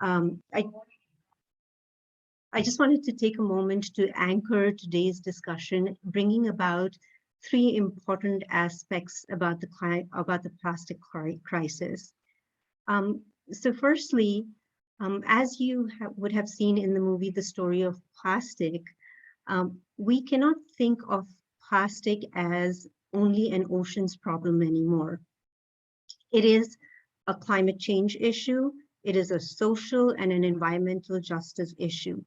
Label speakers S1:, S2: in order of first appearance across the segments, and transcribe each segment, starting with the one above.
S1: I just wanted to take a moment to anchor today's discussion, bringing about three important aspects about the plastic crisis. So firstly, as you would have seen in the movie, The Story of Plastic, we cannot think of plastic as only an ocean's problem anymore. It is a climate change issue. It is a social and an environmental justice issue.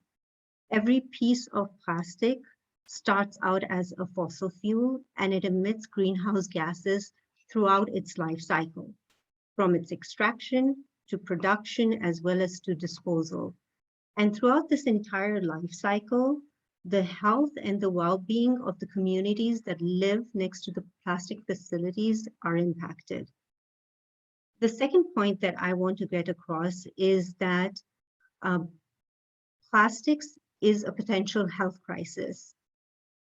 S1: Every piece of plastic starts out as a fossil fuel and it emits greenhouse gases throughout its life cycle, from its extraction to production as well as to disposal. And throughout this entire life cycle, the health and the well-being of the communities that live next to the plastic facilities are impacted. The second point that I want to get across is that plastics is a potential health crisis.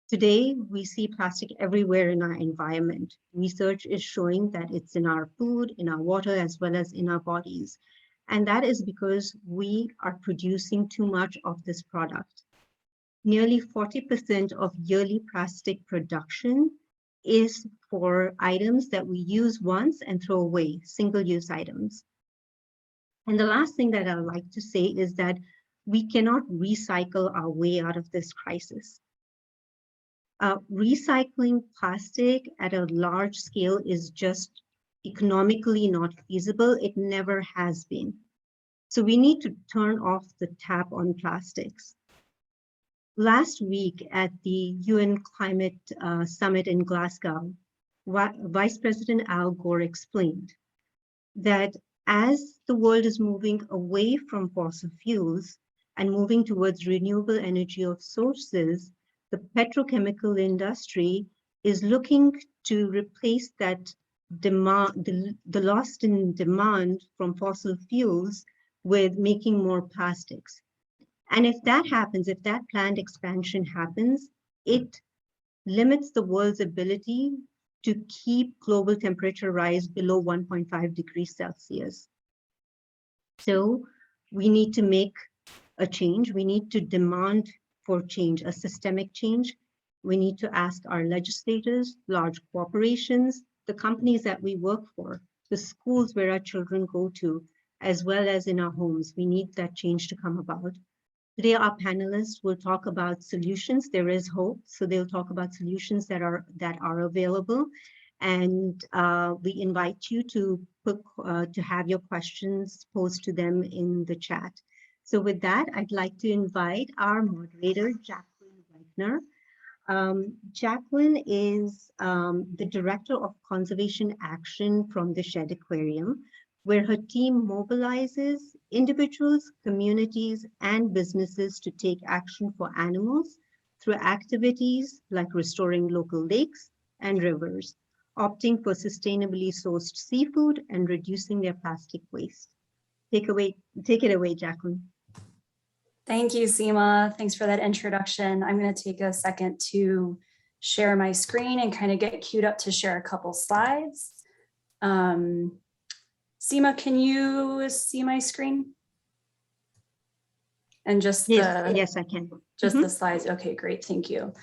S1: Today, we see plastic everywhere in our environment. Research is showing that it's in our food, in our water, as well as in our bodies. And that is because we are producing too much of this product. Nearly 40% of yearly plastic production is for items that we use once and throw away, single-use items. And the last thing that I'd like to say is that we cannot recycle our way out of this crisis. Recycling plastic at a large scale is just economically not feasible. It never has been. So we need to turn off the tap on plastics. Last week at the UN Climate Summit in Glasgow, Vice President Al Gore explained that as the world is moving away from fossil fuels and moving towards renewable energy of sources, the petrochemical industry is looking to replace that demand, the lost in demand from fossil fuels with making more plastics. And if that happens, if that planned expansion happens, it limits the world's ability to keep global temperature rise below 1.5 degrees Celsius. So we need to make a change. We need to demand for change, a systemic change. We need to ask our legislators, large corporations, the companies that we work for, the schools where our children go to, as well as in our homes. We need that change to come about. Today, our panelists will talk about solutions. There is hope, so they'll talk about solutions that are available, and we invite you to have your questions posed to them in the chat. So with that, I'd like to invite our moderator, Jacqueline Wagner. Jacqueline is the Director of Conservation Action from the Shed Aquarium, where her team mobilizes individuals, communities, and businesses to take action for animals through activities like restoring local lakes and rivers, opting for sustainably sourced seafood, and reducing their plastic waste. Take it away, Jacqueline.
S2: Thank you, Seema. Thanks for that introduction. I'm going to take a second to share my screen and kind of get queued up to share a couple slides. Seema, can you see my screen? And just
S1: yes, I can.
S2: Just the slides. Okay, great. Thank you.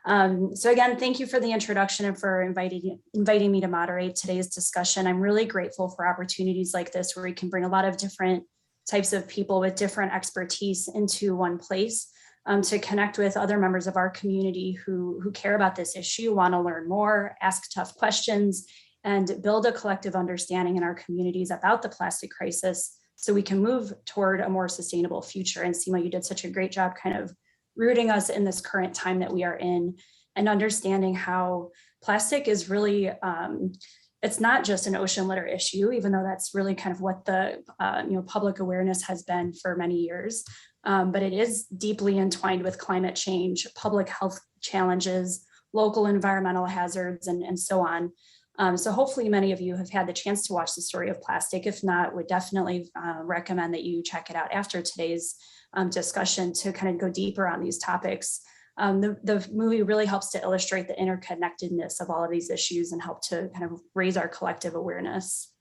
S2: So again, thank you for the introduction and for inviting me to moderate today's discussion. I'm really grateful for opportunities like this where we can bring a lot of different types of people with different expertise into one place to connect with other members of our community who care about this issue, want to learn more, ask tough questions, and build a collective understanding in our communities about the plastic crisis so we can move toward a more sustainable future. And Seema, you did such a great job kind of rooting us in this current time that we are in and understanding how plastic is really, it's not just an ocean litter issue, even though that's really kind of what the public awareness has been for many years. But it is deeply entwined with climate change, public health challenges, local environmental hazards, and so on. So hopefully many of you have had the chance to watch The Story of Plastic. If not, would definitely recommend that you check it out after today's discussion to kind of go deeper on these topics. The movie really helps to illustrate the interconnectedness of all of these issues and help to kind of raise our collective awareness.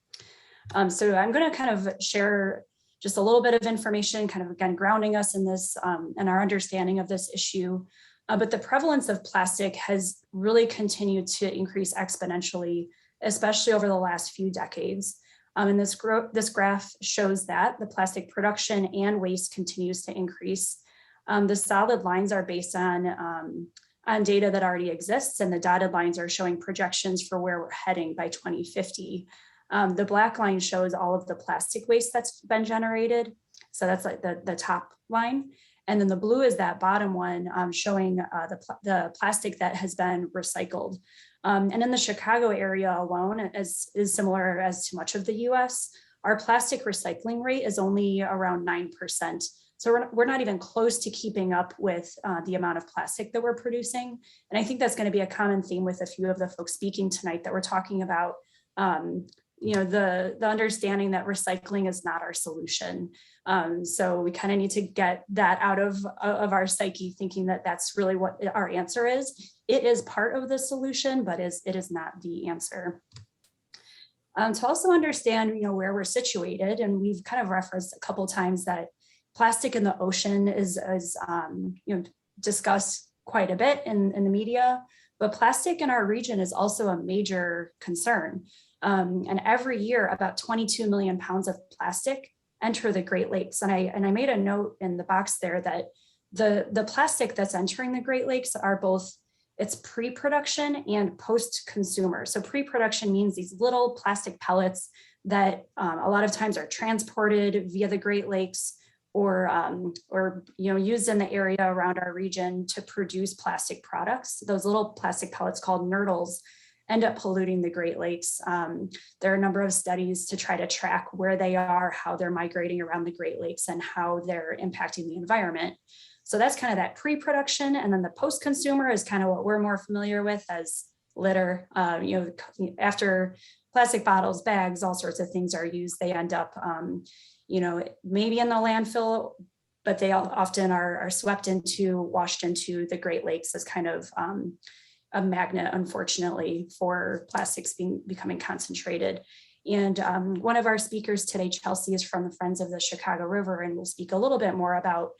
S2: So I'm going to kind of share just a little bit of information, kind of again, grounding us in this and our understanding of this issue. But the prevalence of plastic has really continued to increase exponentially, especially over the last few decades. And this graph shows that the plastic production and waste continues to increase. The solid lines are based on data that already exists, and the dotted lines are showing projections for where we're heading by 2050. The black line shows all of the plastic waste that's been generated. So that's like the top line. And then the blue is that bottom one showing the plastic that has been recycled. And in the Chicago area alone, as is similar as to much of the US, our plastic recycling rate is only around 9%. So we're not even close to keeping up with the amount of plastic that we're producing. And I think that's going to be a common theme with a few of the folks speaking tonight, that we're talking about the understanding that recycling is not our solution. So we kind of need to get that out of our psyche, thinking that that's really what our answer is. It is part of the solution, but it is not the answer. To also understand, where we're situated, and we've kind of referenced a couple times that plastic in the ocean is discussed quite a bit in the media, but plastic in our region is also a major concern. And every year, about 22 million pounds of plastic enter the Great Lakes. And I made a note in the box there that the plastic that's entering the Great Lakes are both, it's pre-production and post-consumer. So pre-production means these little plastic pellets that a lot of times are transported via the Great Lakes or used in the area around our region to produce plastic products. Those little plastic pellets called nurdles end up polluting the Great Lakes. There are a number of studies to try to track where they are, how they're migrating around the Great Lakes, and how they're impacting the environment. So that's kind of that pre-production. And then the post-consumer is kind of what we're more familiar with as litter. After plastic bottles, bags, all sorts of things are used, they end up, maybe in the landfill, but they often are swept into, washed into the Great Lakes as kind of a magnet, unfortunately, for plastics becoming concentrated. And one of our speakers today, Chelsey, is from the Friends of the Chicago River, and will speak a little bit more about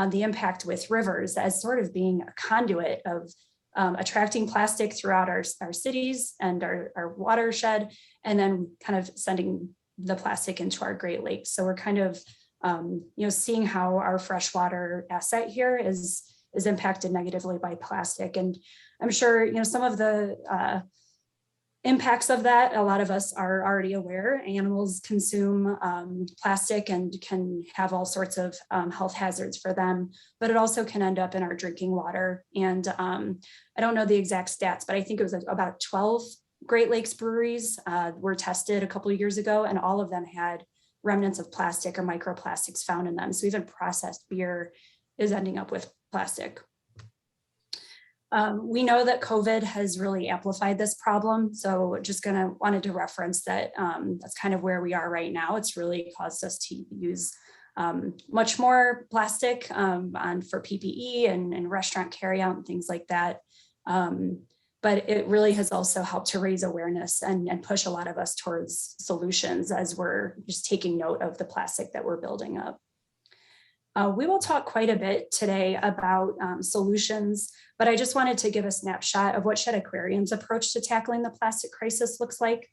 S2: the impact with rivers as sort of being a conduit of attracting plastic throughout our cities and our watershed, and then kind of sending the plastic into our Great Lakes. So we're kind of seeing how our freshwater asset here is impacted negatively by plastic. And I'm sure some of the impacts of that, a lot of us are already aware. Animals consume plastic and can have all sorts of health hazards for them, but it also can end up in our drinking water. And I don't know the exact stats, but I think it was about 12 Great Lakes breweries were tested a couple of years ago, and all of them had remnants of plastic or microplastics found in them. So even processed beer is ending up with plastic. We know that COVID has really amplified this problem. So just wanted to reference that that's kind of where we are right now. It's really caused us to use much more plastic for PPE and restaurant carryout and things like that. But it really has also helped to raise awareness and push a lot of us towards solutions as we're just taking note of the plastic that we're building up. We will talk quite a bit today about solutions, but I just wanted to give a snapshot of what Shed Aquarium's approach to tackling the plastic crisis looks like.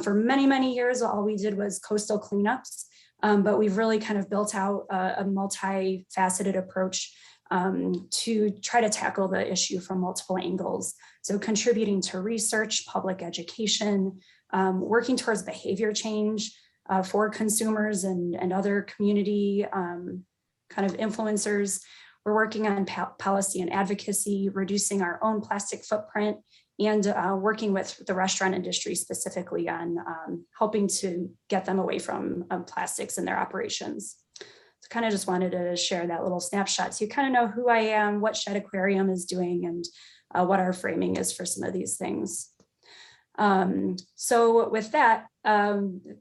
S2: For many, many years, all we did was coastal cleanups, but we've really kind of built out a multifaceted approach to try to tackle the issue from multiple angles. So contributing to research, public education, working towards behavior change for consumers and other community kind of influencers. We're working on policy and advocacy, reducing our own plastic footprint, and working with the restaurant industry specifically on helping to get them away from plastics in their operations. So kind of just wanted to share that little snapshot so you kind of know who I am, what Shed Aquarium is doing, and what our framing is for some of these things. So with that,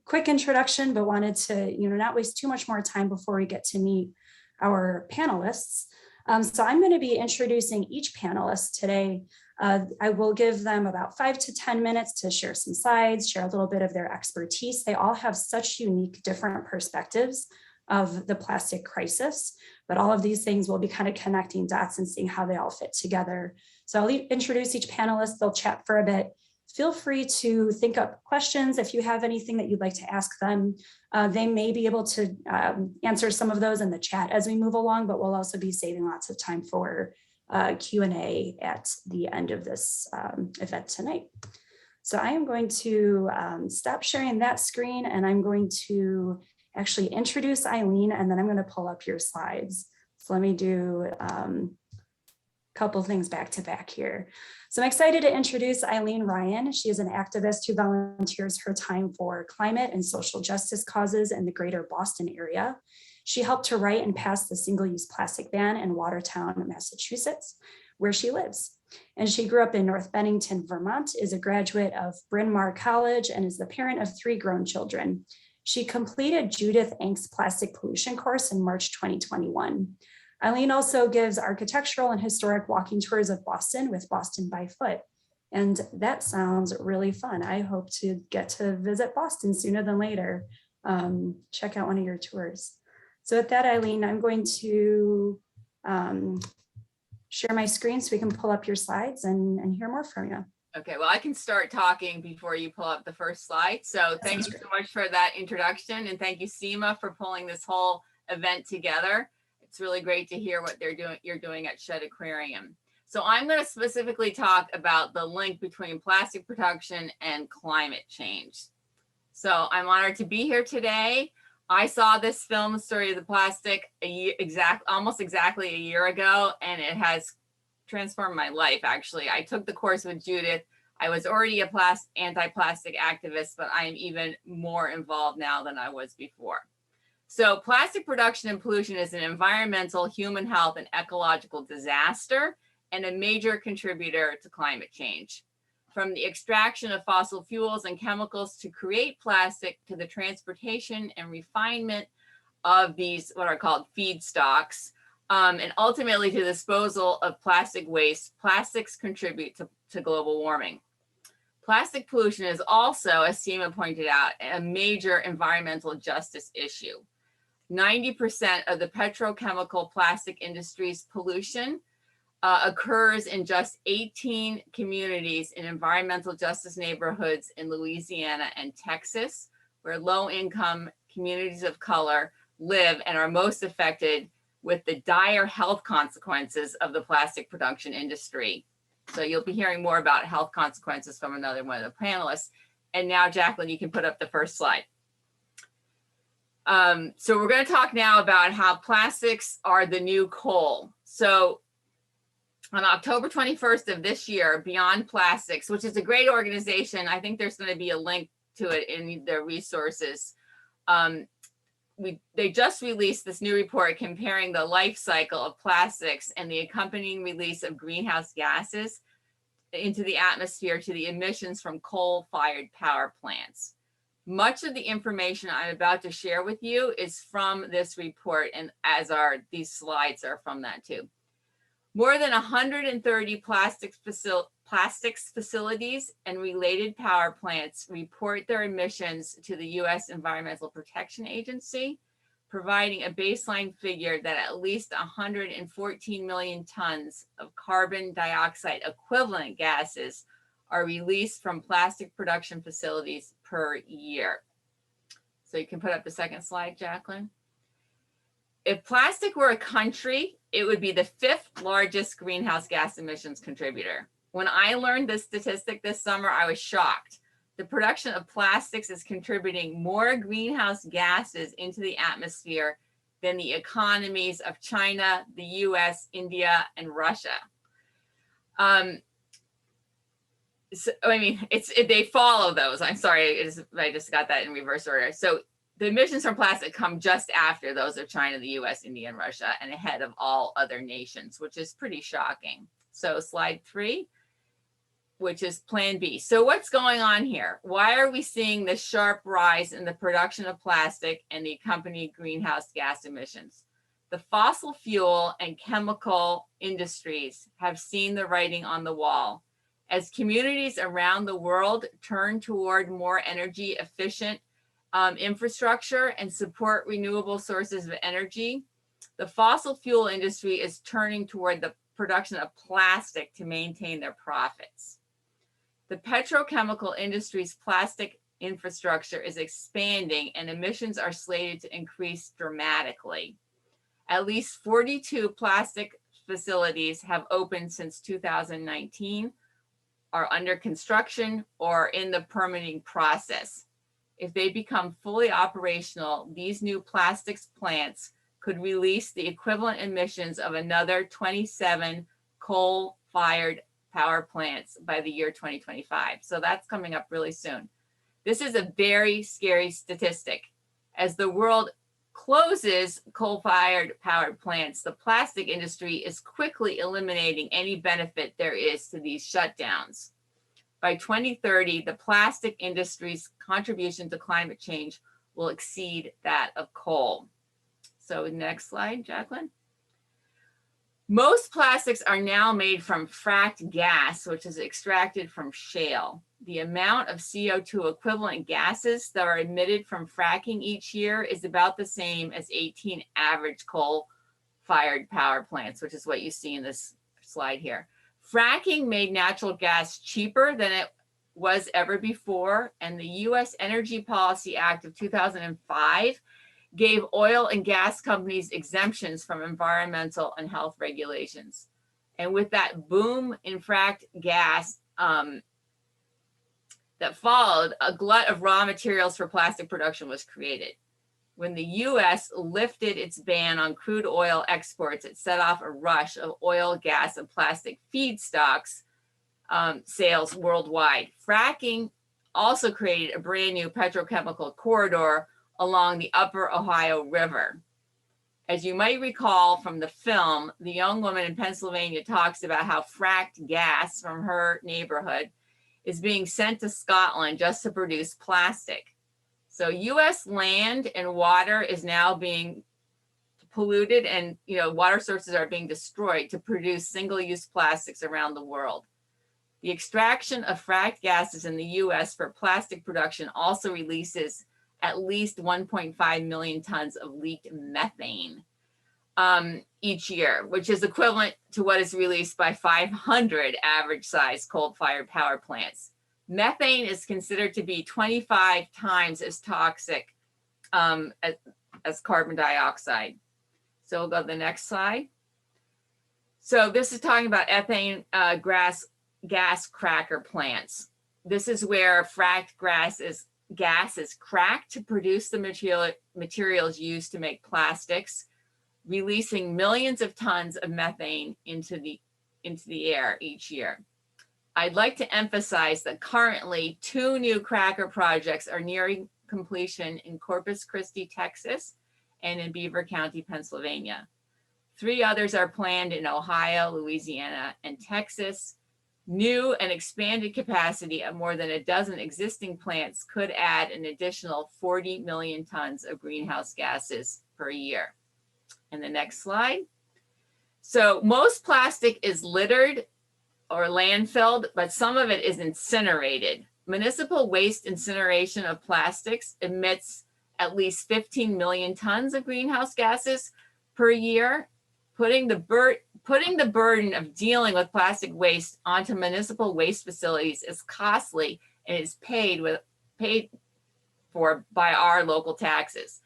S2: quick introduction, but wanted to not waste too much more time before we get to meet our panelists. So I'm going to be introducing each panelist today. I will give them about 5 to 10 minutes to share some slides, share a little bit of their expertise. They all have such unique, different perspectives of the plastic crisis, but all of these things will be kind of connecting dots and seeing how they all fit together. So I'll introduce each panelist, they'll chat for a bit. Feel free to think up questions if you have anything that you'd like to ask them. They may be able to answer some of those in the chat as we move along, but we'll also be saving lots of time for Q&A at the end of this event tonight. So I am going to stop sharing that screen, and I'm going to actually introduce Eileen, and then I'm going to pull up your slides. So let me do a couple things back to back here. So I'm excited to introduce Eileen Ryan. She is an activist who volunteers her time for climate and social justice causes in the greater Boston area. She helped to write and pass the single-use plastic ban in Watertown, Massachusetts, where she lives. And she grew up in North Bennington, Vermont, is a graduate of Bryn Mawr College, and is the parent of 3 grown children. She completed Judith Eng's plastic pollution course in March 2021. Eileen also gives architectural and historic walking tours of Boston with Boston by Foot. And that sounds really fun. I hope to get to visit Boston sooner than later. Check out one of your tours. So with that, Eileen, I'm going to share my screen so we can pull up your slides and hear more from you.
S3: Okay, well, I can start talking before you pull up the first slide. So thank you so much for that introduction, and thank you, SEMA, for pulling this whole event together. It's really great to hear what you're doing at Shedd Aquarium. So I'm going to specifically talk about the link between plastic production and climate change. So I'm honored to be here today. I saw this film, The Story of the Plastic, almost exactly a year ago, and it has transformed my life, actually. I took the course with Judith. I was already a anti-plastic activist, but I am even more involved now than I was before. So plastic production and pollution is an environmental, human health, and ecological disaster, and a major contributor to climate change. From the extraction of fossil fuels and chemicals to create plastic, to the transportation and refinement of these, what are called feedstocks, and ultimately to the disposal of plastic waste, plastics contribute to global warming. Plastic pollution is also, as SEMA pointed out, a major environmental justice issue. 90% of the petrochemical plastic industry's pollution occurs in just 18 communities in environmental justice neighborhoods in Louisiana and Texas, where low-income communities of color live and are most affected with the dire health consequences of the plastic production industry. So you'll be hearing more about health consequences from another one of the panelists. And now, Jacqueline, you can put up the first slide. So we're going to talk now about how plastics are the new coal. So on October 21st of this year, Beyond Plastics, which is a great organization, I think there's going to be a link to it in their resources. They just released this new report comparing the life cycle of plastics and the accompanying release of greenhouse gases into the atmosphere to the emissions from coal-fired power plants. Much of the information I'm about to share with you is from this report, and as are these slides are from that too. More than 130 plastics facilities and related power plants report their emissions to the U.S. Environmental Protection Agency, providing a baseline figure that at least 114 million tons of carbon dioxide equivalent gases are released from plastic production facilities per year. So you can put up the second slide, Jacqueline. If plastic were a country, it would be the 5th largest greenhouse gas emissions contributor. When I learned this statistic this summer, I was shocked. The production of plastics is contributing more greenhouse gases into the atmosphere than the economies of China, the US, India, and Russia. So, I mean, they follow those. I'm sorry, I just got that in reverse order. So the emissions from plastic come just after those of China, the US, India, and Russia, and ahead of all other nations, which is pretty shocking. So slide 3, which is Plan B. So what's going on here? Why are we seeing this sharp rise in the production of plastic and the accompanying greenhouse gas emissions? The fossil fuel and chemical industries have seen the writing on the wall. As communities around the world turn toward more energy efficient infrastructure and support renewable sources of energy, the fossil fuel industry is turning toward the production of plastic to maintain their profits. The petrochemical industry's plastic infrastructure is expanding and emissions are slated to increase dramatically. At least 42 plastic facilities have opened since 2019, are under construction, or in the permitting process. If they become fully operational, these new plastics plants could release the equivalent emissions of another 27 coal-fired power plants by the year 2025. So that's coming up really soon. This is a very scary statistic. As the world closes coal-fired power plants, the plastic industry is quickly eliminating any benefit there is to these shutdowns. By 2030, the plastic industry's contribution to climate change will exceed that of coal. So next slide, Jacqueline. Most plastics are now made from fracked gas, which is extracted from shale. The amount of CO2 equivalent gases that are emitted from fracking each year is about the same as 18 average coal-fired power plants, which is what you see in this slide here. Fracking made natural gas cheaper than it was ever before, and the U.S. Energy Policy Act of 2005 gave oil and gas companies exemptions from environmental and health regulations. And with that boom in fracked gas that followed, a glut of raw materials for plastic production was created. When the U.S. lifted its ban on crude oil exports, it set off a rush of oil, gas, and plastic feedstocks sales worldwide. Fracking also created a brand new petrochemical corridor along the upper Ohio River. As you might recall from the film, the young woman in Pennsylvania talks about how fracked gas from her neighborhood is being sent to Scotland just to produce plastic. So US land and water is now being polluted, and water sources are being destroyed to produce single-use plastics around the world. The extraction of fracked gases in the US for plastic production also releases at least 1.5 million tons of leaked methane each year, which is equivalent to what is released by 500 average-sized coal-fired power plants. Methane is considered to be 25 times as toxic as carbon dioxide. So we'll go to the next slide. So this is talking about ethane gas cracker plants. This is where fracked gas is cracked to produce the materials used to make plastics, releasing millions of tons of methane into the air each year. I'd like to emphasize that currently 2 new cracker projects are nearing completion in Corpus Christi, Texas, and in Beaver County, Pennsylvania. 3 others are planned in Ohio, Louisiana, and Texas. New and expanded capacity of more than a dozen existing plants could add an additional 40 million tons of greenhouse gases per year. And the next slide. So most plastic is littered or landfilled, but some of it is incinerated. Municipal waste incineration of plastics emits at least 15 million tons of greenhouse gases per year. Putting the burden of dealing with plastic waste onto municipal waste facilities is costly and is paid for by our local taxes.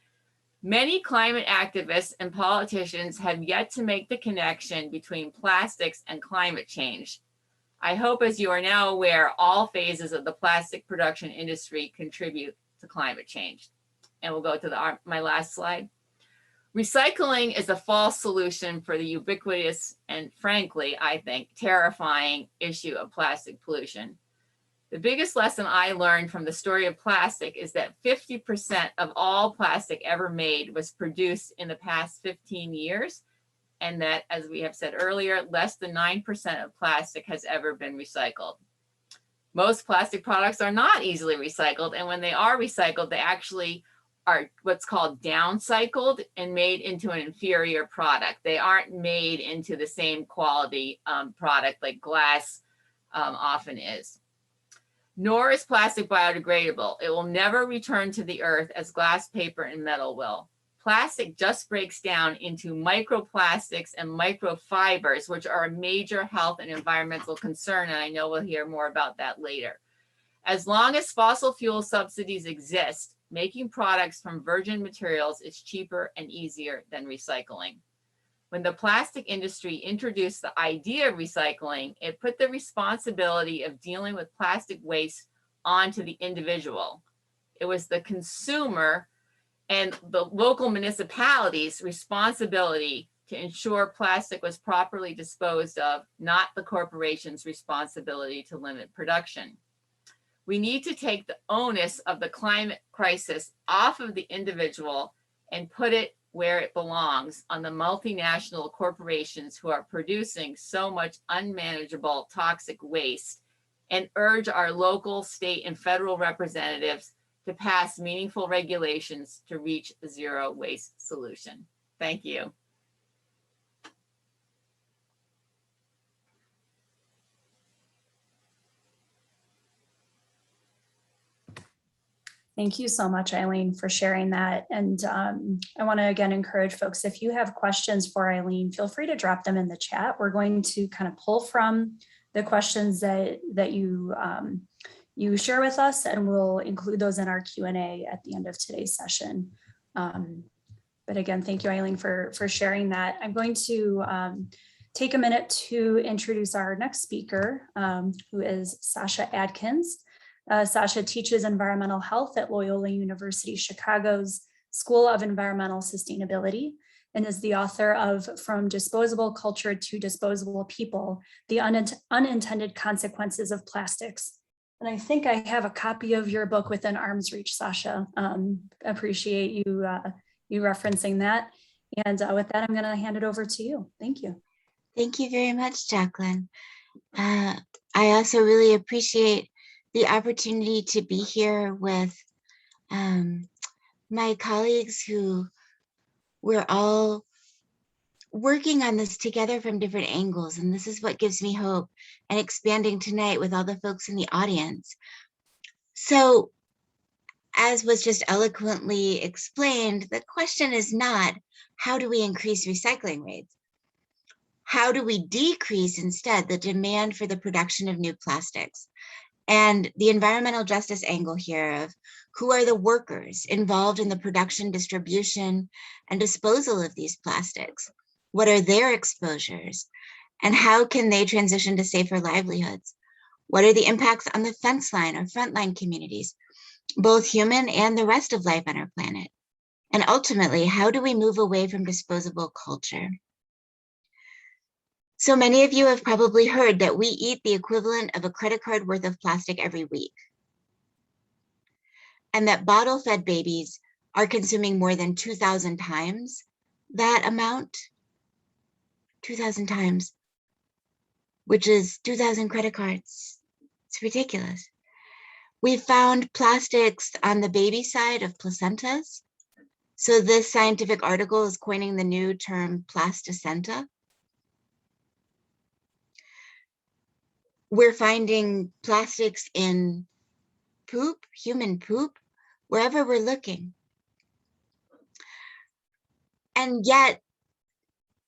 S3: Many climate activists and politicians have yet to make the connection between plastics and climate change. I hope, as you are now aware, all phases of the plastic production industry contribute to climate change. And we'll go to my last slide. Recycling is a false solution for the ubiquitous and, frankly, I think, terrifying issue of plastic pollution. The biggest lesson I learned from the story of plastic is that 50% of all plastic ever made was produced in the past 15 years, and that, as we have said earlier, less than 9% of plastic has ever been recycled. Most plastic products are not easily recycled, and when they are recycled, they actually are what's called downcycled and made into an inferior product. They aren't made into the same quality product like glass often is. Nor is plastic biodegradable. It will never return to the earth as glass, paper, and metal will. Plastic just breaks down into microplastics and microfibers, which are a major health and environmental concern, and I know we'll hear more about that later. As long as fossil fuel subsidies exist, making products from virgin materials is cheaper and easier than recycling. When the plastic industry introduced the idea of recycling, it put the responsibility of dealing with plastic waste onto the individual. It was the consumer and the local municipalities' responsibility to ensure plastic was properly disposed of, not the corporation's responsibility to limit production. We need to take the onus of the climate crisis off of the individual and put it where it belongs, on the multinational corporations who are producing so much unmanageable toxic waste, and urge our local, state, and federal representatives to pass meaningful regulations to reach a zero waste solution. Thank you.
S2: Thank you so much, Eileen, for sharing that. And I want to again encourage folks, if you have questions for Eileen, feel free to drop them in the chat. We're going to kind of pull from the questions that you share with us, and we'll include those in our Q&A at the end of today's session. But again, thank you, Eileen, for sharing that. I'm going to take a minute to introduce our next speaker, who is Sasha Adkins. Sasha teaches environmental health at Loyola University Chicago's School of Environmental Sustainability and is the author of From Disposable Culture to Disposable People, The Unintended Consequences of Plastics. And I think I have a copy of your book within arm's reach, Sasha. Appreciate you referencing that. And with that, I'm going to hand it over to you. Thank you.
S4: Thank you very much, Jacqueline. I also really appreciate the opportunity to be here with my colleagues who we're all working on this together from different angles. And this is what gives me hope and expanding tonight with all the folks in the audience. So as was just eloquently explained, the question is not, how do we increase recycling rates? How do we decrease instead the demand for the production of new plastics? And the environmental justice angle here of who are the workers involved in the production, distribution, and disposal of these plastics? What are their exposures? And how can they transition to safer livelihoods? What are the impacts on the fence line or frontline communities, both human and the rest of life on our planet? And ultimately, how do we move away from disposable culture? So many of you have probably heard that we eat the equivalent of a credit card worth of plastic every week, and that bottle-fed babies are consuming more than 2,000 times that amount, 2,000 times, which is 2,000 credit cards. It's ridiculous. We found plastics on the baby side of placentas. So this scientific article is coining the new term plasticenta. We're finding plastics in poop, human poop, wherever we're looking. And yet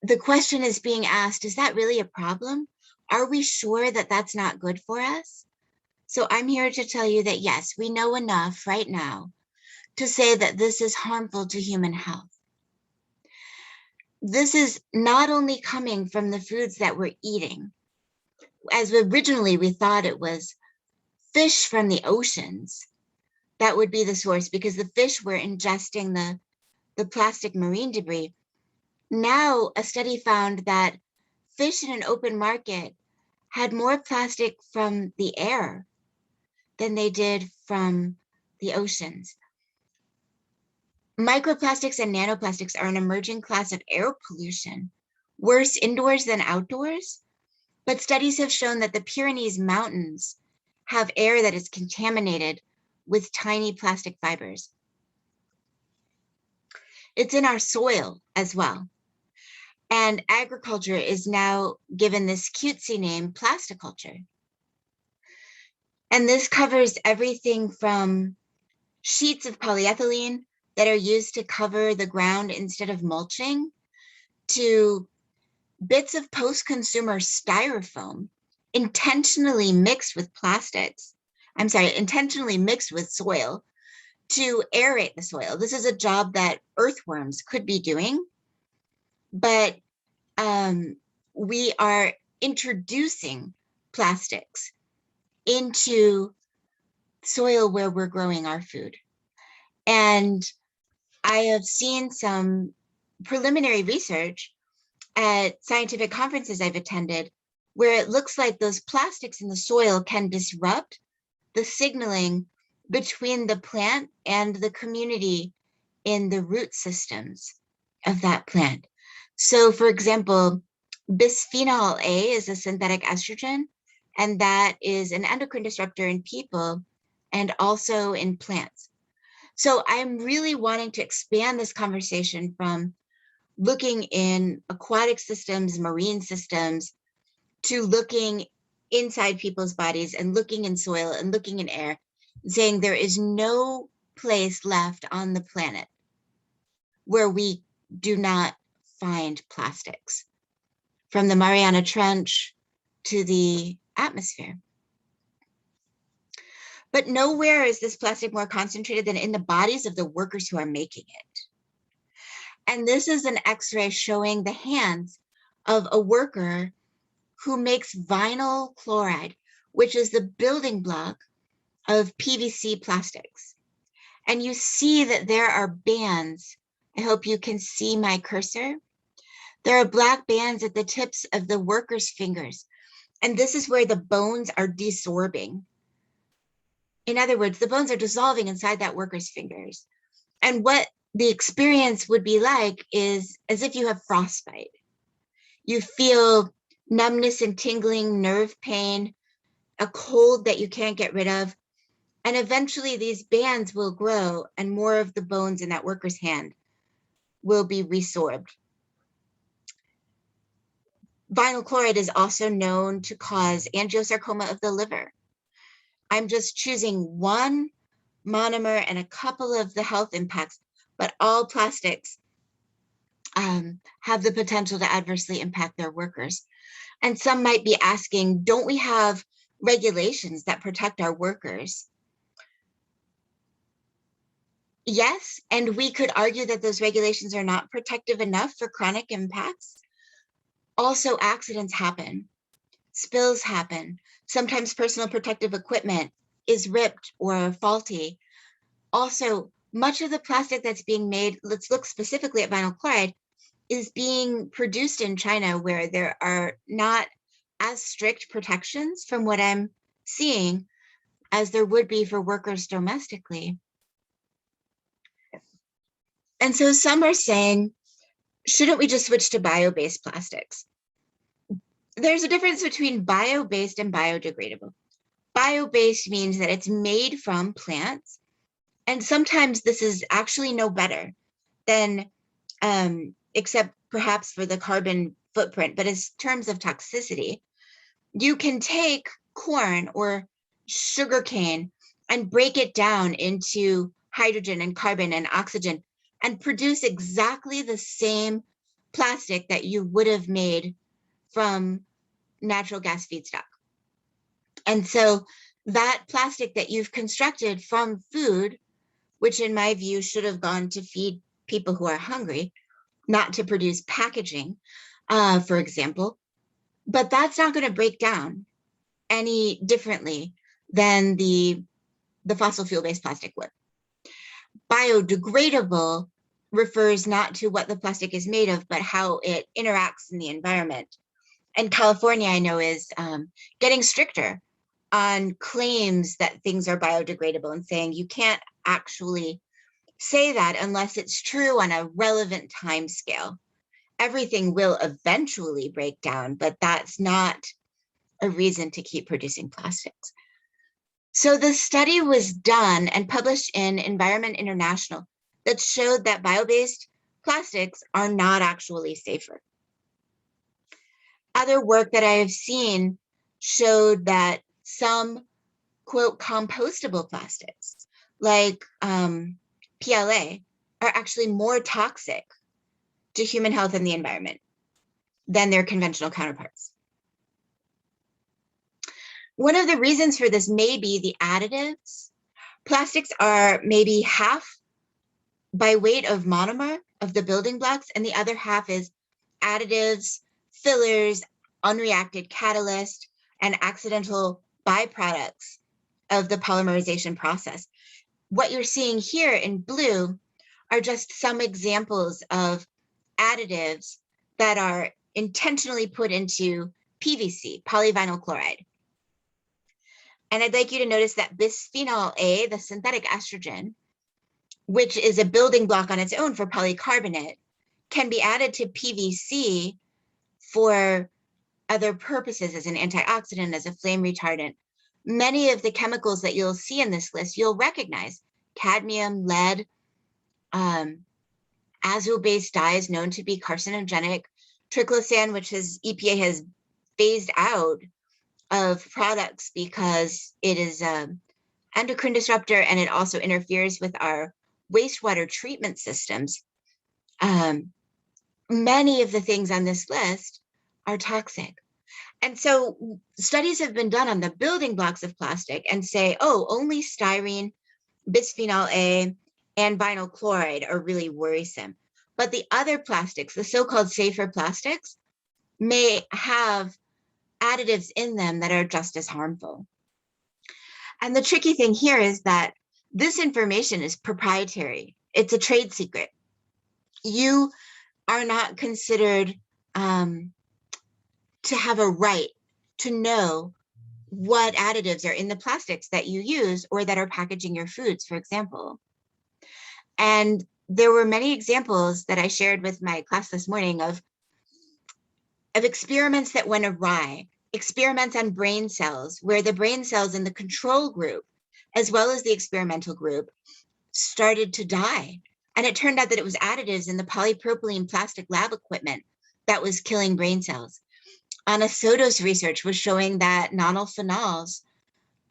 S4: the question is being asked, is that really a problem? Are we sure that that's not good for us? So I'm here to tell you that yes, we know enough right now to say that this is harmful to human health. This is not only coming from the foods that we're eating, as originally we thought it was fish from the oceans that would be the source, because the fish were ingesting the plastic marine debris. Now a study found that fish in an open market had more plastic from the air than they did from the oceans. Microplastics and nanoplastics are an emerging class of air pollution, worse indoors than outdoors. But studies have shown that the Pyrenees Mountains have air that is contaminated with tiny plastic fibers. It's in our soil as well. And agriculture is now given this cutesy name, plasticulture. And this covers everything from sheets of polyethylene that are used to cover the ground instead of mulching, to bits of post-consumer styrofoam intentionally mixed with plastics. I'm sorry, intentionally mixed with soil to aerate the soil. This is a job that earthworms could be doing, but we are introducing plastics into soil where we're growing our food. And I have seen some preliminary research at scientific conferences I've attended where it looks like those plastics in the soil can disrupt the signaling between the plant and the community in the root systems of that plant. So for example, bisphenol A is a synthetic estrogen, and that is an endocrine disruptor in people and also in plants. So I'm really wanting to expand this conversation from looking in aquatic systems, marine systems, to looking inside people's bodies and looking in soil and looking in air, saying there is no place left on the planet where we do not find plastics, from the Mariana Trench to the atmosphere. But nowhere is this plastic more concentrated than in the bodies of the workers who are making it. And this is an X-ray showing the hands of a worker who makes vinyl chloride, which is the building block of PVC plastics. And you see that there are bands. I hope you can see my cursor. There are black bands at the tips of the workers' fingers. And this is where the bones are desorbing. In other words, the bones are dissolving inside that worker's fingers. And what the experience would be like is as if you have frostbite. You feel numbness and tingling, nerve pain, a cold that you can't get rid of. And eventually these bands will grow and more of the bones in that worker's hand will be resorbed. Vinyl chloride is also known to cause angiosarcoma of the liver. I'm just choosing one monomer and a couple of the health impacts, but all plastics have the potential to adversely impact their workers. And some might be asking, don't we have regulations that protect our workers? Yes, and we could argue that those regulations are not protective enough for chronic impacts. Also, accidents happen, spills happen. Sometimes personal protective equipment is ripped or faulty. Also, much of the plastic that's being made, let's look specifically at vinyl chloride, is being produced in China where there are not as strict protections from what I'm seeing as there would be for workers domestically. And so some are saying, shouldn't we just switch to bio-based plastics? There's a difference between bio-based and biodegradable. Bio-based means that it's made from plants, and sometimes this is actually no better than, except perhaps for the carbon footprint, but in terms of toxicity, you can take corn or sugarcane and break it down into hydrogen and carbon and oxygen and produce exactly the same plastic that you would have made from natural gas feedstock. And so that plastic that you've constructed from food, which in my view should have gone to feed people who are hungry, not to produce packaging, for example, but that's not going to break down any differently than the fossil fuel-based plastic would. Biodegradable refers not to what the plastic is made of, but how it interacts in the environment. And California, I know, is getting stricter on claims that things are biodegradable and saying you can't actually say that unless it's true on a relevant time scale. Everything will eventually break down, but that's not a reason to keep producing plastics. So the study was done and published in Environment International that showed that bio-based plastics are not actually safer. Other work that I have seen showed that some quote, compostable plastics like PLA are actually more toxic to human health and the environment than their conventional counterparts. One of the reasons for this may be the additives. Plastics are maybe half by weight of monomer of the building blocks, and the other half is additives, fillers, unreacted catalyst, and accidental byproducts of the polymerization process. What you're seeing here in blue are just some examples of additives that are intentionally put into PVC, polyvinyl chloride. And I'd like you to notice that bisphenol A, the synthetic estrogen, which is a building block on its own for polycarbonate, can be added to PVC for other purposes as an antioxidant, as a flame retardant. Many of the chemicals that you'll see in this list, you'll recognize: cadmium, lead, azo-based dyes known to be carcinogenic, triclosan, which EPA has phased out of products because it is an endocrine disruptor and it also interferes with our wastewater treatment systems. Many of the things on this list are toxic. And so studies have been done on the building blocks of plastic and say, oh, only styrene, bisphenol A, and vinyl chloride are really worrisome. But the other plastics, the so-called safer plastics, may have additives in them that are just as harmful. And the tricky thing here is that this information is proprietary. It's a trade secret. You are not considered to have a right to know what additives are in the plastics that you use or that are packaging your foods, for example. And there were many examples that I shared with my class this morning of experiments that went awry, experiments on brain cells, where the brain cells in the control group, as well as the experimental group, started to die. And it turned out that it was additives in the polypropylene plastic lab equipment that was killing brain cells. Anna Soto's research was showing that nonylphenols,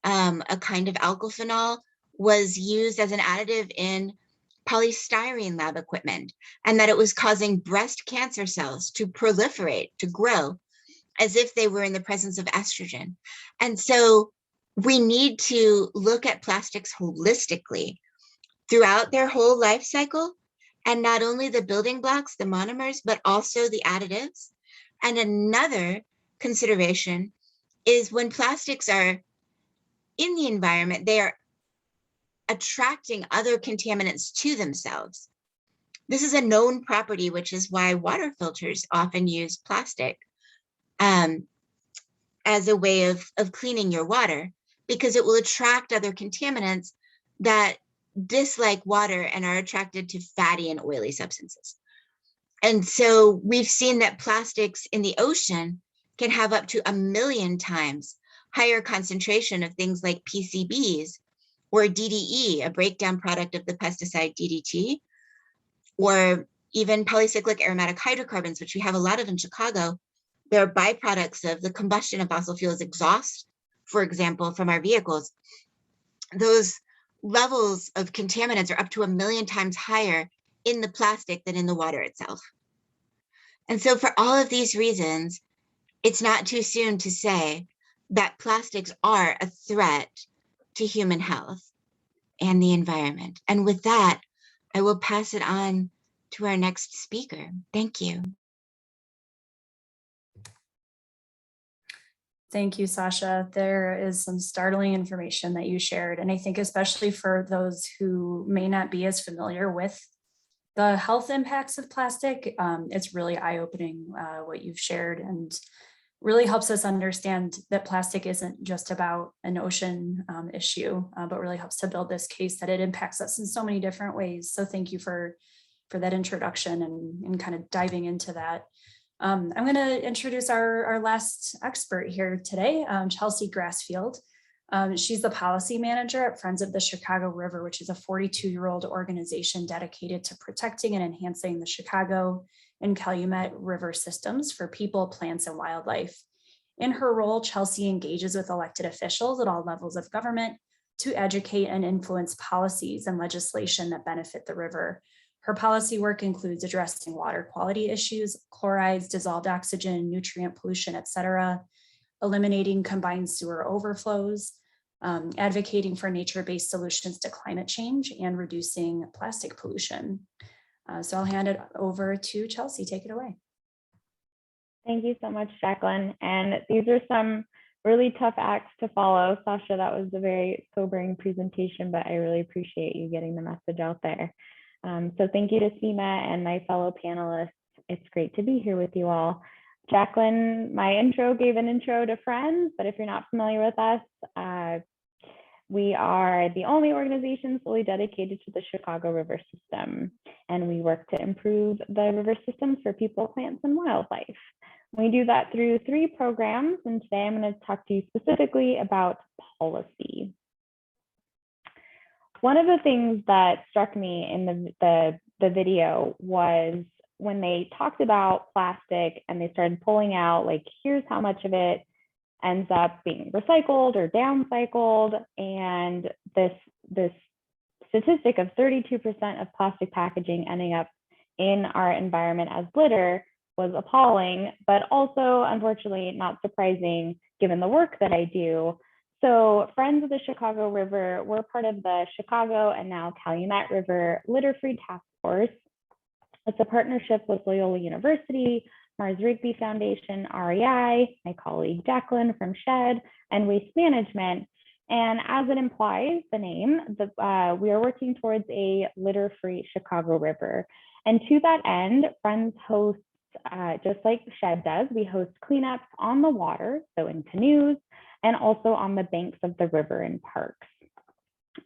S4: a kind of alkylphenol, was used as an additive in polystyrene lab equipment, and that it was causing breast cancer cells to proliferate, to grow, as if they were in the presence of estrogen. And so we need to look at plastics holistically throughout their whole life cycle, and not only the building blocks, the monomers, but also the additives. And another consideration is when plastics are in the environment, they are attracting other contaminants to themselves. This is a known property, which is why water filters often use plastic as a way of cleaning your water, because it will attract other contaminants that dislike water and are attracted to fatty and oily substances. And so we've seen that plastics in the ocean can have up to 1 million times higher concentration of things like PCBs or DDE, a breakdown product of the pesticide DDT, or even polycyclic aromatic hydrocarbons, which we have a lot of in Chicago. They're byproducts of the combustion of fossil fuels exhaust, for example, from our vehicles. Those levels of contaminants are up to 1 million times higher in the plastic than in the water itself. And so for all of these reasons, it's not too soon to say that plastics are a threat to human health and the environment. And with that, I will pass it on to our next speaker. Thank you.
S2: Thank you, Sasha. There is some startling information that you shared. And I think especially for those who may not be as familiar with the health impacts of plastic, it's really eye-opening what you've shared, and really helps us understand that plastic isn't just about an ocean issue, but really helps to build this case that it impacts us in so many different ways. So thank you for that introduction and kind of diving into that. I'm going to introduce our last expert here today, Chelsey Grassfield. She's the policy manager at Friends of the Chicago River, which is a 42-year-old organization dedicated to protecting and enhancing the Chicago and Calumet River systems for people, plants, and wildlife. In her role, Chelsey engages with elected officials at all levels of government to educate and influence policies and legislation that benefit the river. Her policy work includes addressing water quality issues, chlorides, dissolved oxygen, nutrient pollution, et cetera, eliminating combined sewer overflows, advocating for nature-based solutions to climate change, and reducing plastic pollution. So I'll hand it over to Chelsey. Take it away.
S5: Thank you so much, Jacqueline. And these are some really tough acts to follow. Sasha, that was a very sobering presentation, but I really appreciate you getting the message out there. So thank you to Seema and my fellow panelists. It's great to be here with you all. Jacqueline, my intro gave an intro to Friends, but if you're not familiar with us, we are the only organization solely dedicated to the Chicago River system, and we work to improve the river systems for people, plants, and wildlife. We do that through 3 programs, and today I'm going to talk to you specifically about policy. One of the things that struck me in the video was when they talked about plastic and they started pulling out, like, here's how much of it ends up being recycled or downcycled, and this statistic of 32% of plastic packaging ending up in our environment as litter was appalling, but also, unfortunately, not surprising given the work that I do. So Friends of the Chicago River, we're part of the Chicago and now Calumet River Litter-Free Task Force. It's a partnership with Loyola University, Mars Wrigley Foundation, REI, my colleague Jacqueline from SHED, and Waste Management. And as it implies, the name, we are working towards a litter-free Chicago River. And to that end, Friends hosts, just like SHED does, we host cleanups on the water, so in canoes, and also on the banks of the river in parks.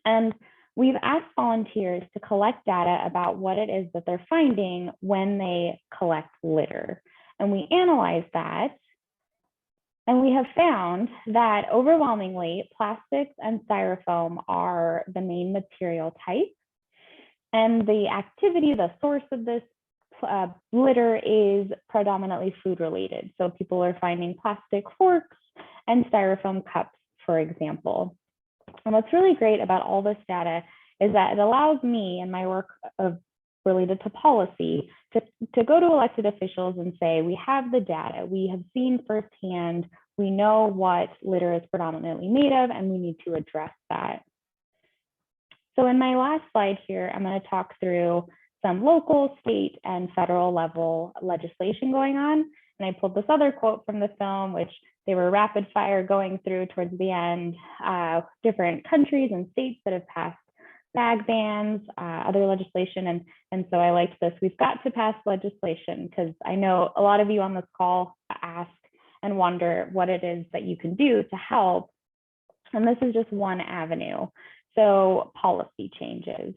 S5: And we've asked volunteers to collect data about what it is that they're finding when they collect litter. And we analyze that, and we have found that overwhelmingly plastics and styrofoam are the main material type. And the activity, the source of this litter is predominantly food related. So people are finding plastic forks and styrofoam cups, for example. And what's really great about all this data is that it allows me and my work related to policy to go to elected officials and say, we have the data, we have seen firsthand, we know what litter is predominantly made of, and we need to address that. So in my last slide here, I'm going to talk through some local, state, and federal level legislation going on. And I pulled this other quote from the film, which they were rapid fire going through towards the end, different countries and states that have passed bag bans, other legislation. And so I liked this. We've got to pass legislation, because I know a lot of you on this call ask and wonder what it is that you can do to help. And this is just one avenue. So policy changes.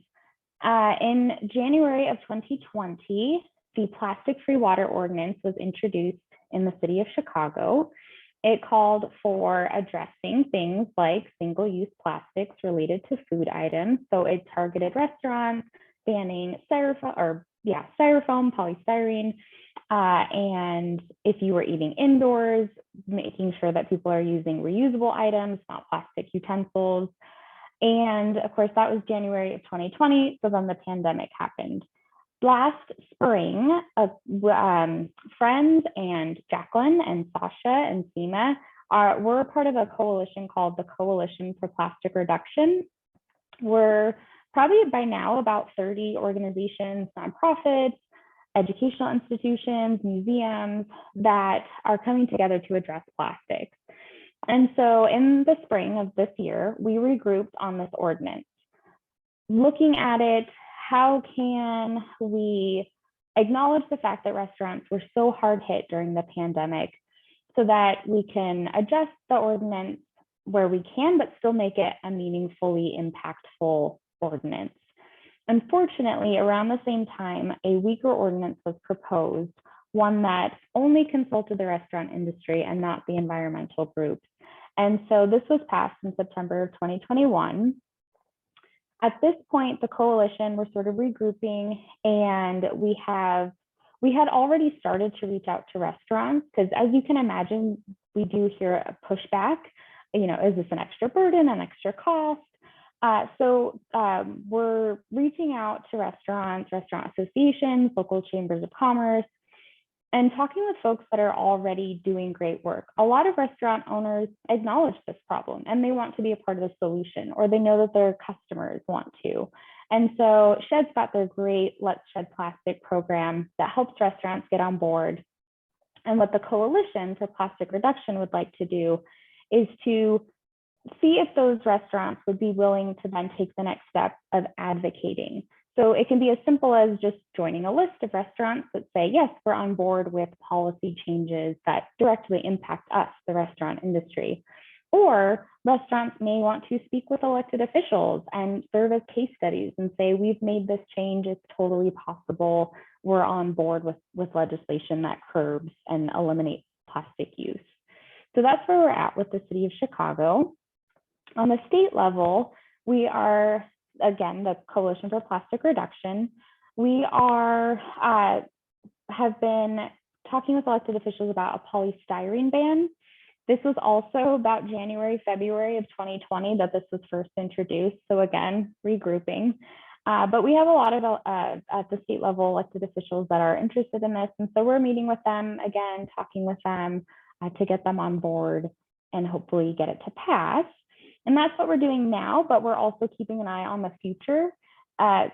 S5: In January of 2020, the Plastic-Free Water Ordinance was introduced in the city of Chicago. It called for addressing things like single-use plastics related to food items. So it targeted restaurants, banning styrofoam, polystyrene, and if you were eating indoors, making sure that people are using reusable items, not plastic utensils. And of course, that was January of 2020. So then the pandemic happened. Last spring, Friends and Jacqueline and Sasha and Seema were part of a coalition called the Coalition for Plastic Reduction. We're probably by now about 30 organizations, nonprofits, educational institutions, museums that are coming together to address plastics. And so in the spring of this year, we regrouped on this ordinance, looking at it. How can we acknowledge the fact that restaurants were so hard hit during the pandemic so that we can adjust the ordinance where we can, but still make it a meaningfully impactful ordinance? Unfortunately, around the same time, a weaker ordinance was proposed, one that only consulted the restaurant industry and not the environmental groups. And so this was passed in September of 2021. At this point, the coalition, we're sort of regrouping, and we had already started to reach out to restaurants, because as you can imagine, we do hear a pushback. You know, is this an extra burden, an extra cost? So we're reaching out to restaurants, restaurant associations, local chambers of commerce, and talking with folks that are already doing great work. A lot of restaurant owners acknowledge this problem and they want to be a part of the solution, or they know that their customers want to. And so Shed's got their great Let's Shed Plastic program that helps restaurants get on board. And what the Coalition for Plastic Reduction would like to do is to see if those restaurants would be willing to then take the next step of advocating. So it can be as simple as just joining a list of restaurants that say, yes, we're on board with policy changes that directly impact us, the restaurant industry. Or restaurants may want to speak with elected officials and serve as case studies and say, we've made this change, it's totally possible. We're on board with legislation that curbs and eliminates plastic use. So that's where we're at with the city of Chicago. On the state level, we are, again, the Coalition for Plastic Reduction. We are have been talking with elected officials about a polystyrene ban. This was also about January, February of 2020 that this was first introduced. So again, regrouping. But we have a lot of, at the state level, elected officials that are interested in this. And so we're meeting with them, again, talking with them to get them on board and hopefully get it to pass. And that's what we're doing now, but we're also keeping an eye on the future.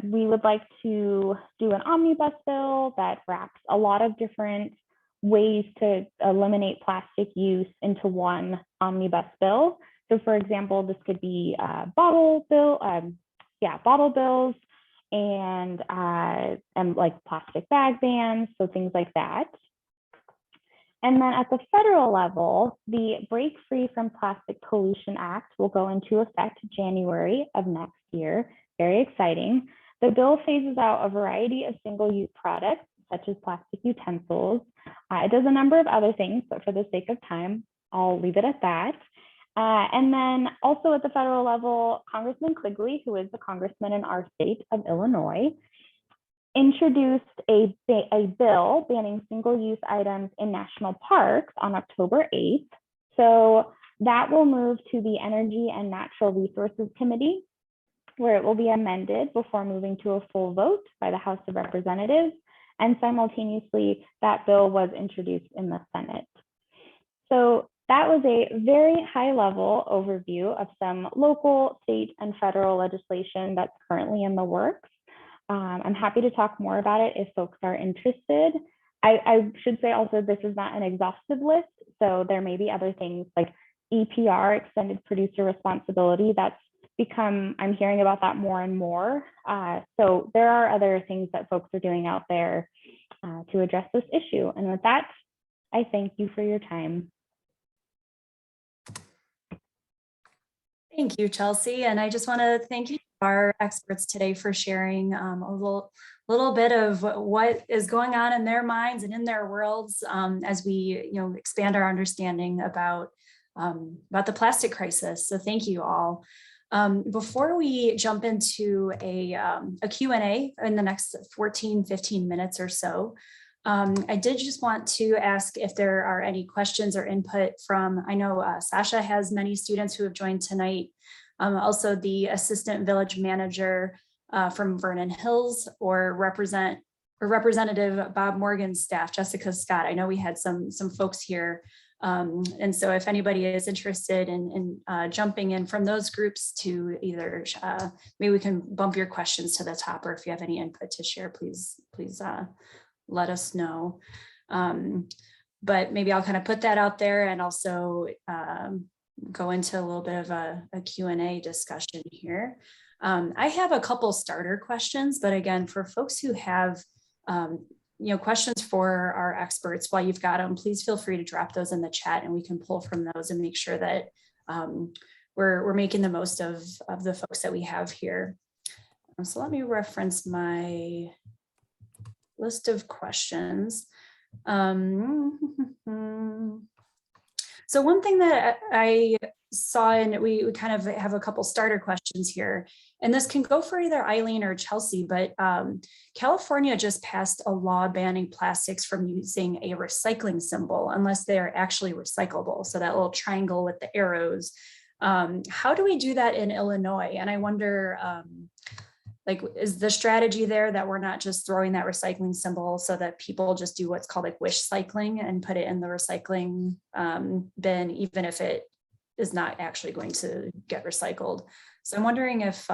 S5: We would like to do an omnibus bill that wraps a lot of different ways to eliminate plastic use into one omnibus bill. So for example, this could be bottle bills and like plastic bag bans, so things like that. And then at the federal level, the Break Free from Plastic Pollution Act will go into effect January of next year. Very exciting. The bill phases out a variety of single-use products, such as plastic utensils. It does a number of other things, but for the sake of time, I'll leave it at that. And then also at the federal level, Congressman Quigley, who is the congressman in our state of Illinois, introduced a bill banning single-use items in national parks on October 8th. So that will move to the Energy and Natural Resources Committee, where it will be amended before moving to a full vote by the House of Representatives. And simultaneously, that bill was introduced in the Senate. So that was a very high-level overview of some local, state, and federal legislation that's currently in the works. I'm happy to talk more about it if folks are interested. I should say also this is not an exhaustive list, so there may be other things like EPR, extended producer responsibility, that's become, I'm hearing about that more and more. So there are other things that folks are doing out there to address this issue. And with that, I thank you for your time.
S2: Thank you, Chelsey. And I just want to thank you, our experts today, for sharing a little bit of what is going on in their minds and in their worlds as we expand our understanding about the plastic crisis. So thank you all. Before we jump into a Q&A in the next 15 minutes or so, I did just want to ask if there are any questions or input from, I know Sasha has many students who have joined tonight, also the assistant village manager from Vernon Hills, or Representative Bob Morgan's staff, Jessica Scott. I know we had some folks here. And so if anybody is interested in jumping in from those groups to either, maybe we can bump your questions to the top, or if you have any input to share, please let us know. But maybe I'll kind of put that out there and also go into a little bit of a Q&A discussion here. I have a couple starter questions, but again, for folks who have questions for our experts, while you've got them, please feel free to drop those in the chat and we can pull from those and make sure that we're making the most of the folks that we have here. So let me reference my list of questions. So one thing that I saw, and we kind of have a couple starter questions here, and this can go for either Eileen or Chelsey, but California just passed a law banning plastics from using a recycling symbol unless they're actually recyclable. So that little triangle with the arrows. How do we do that in Illinois? And I wonder, like, is the strategy there that we're not just throwing that recycling symbol so that people just do what's called like wish cycling and put it in the recycling bin, even if it is not actually going to get recycled? So I'm wondering if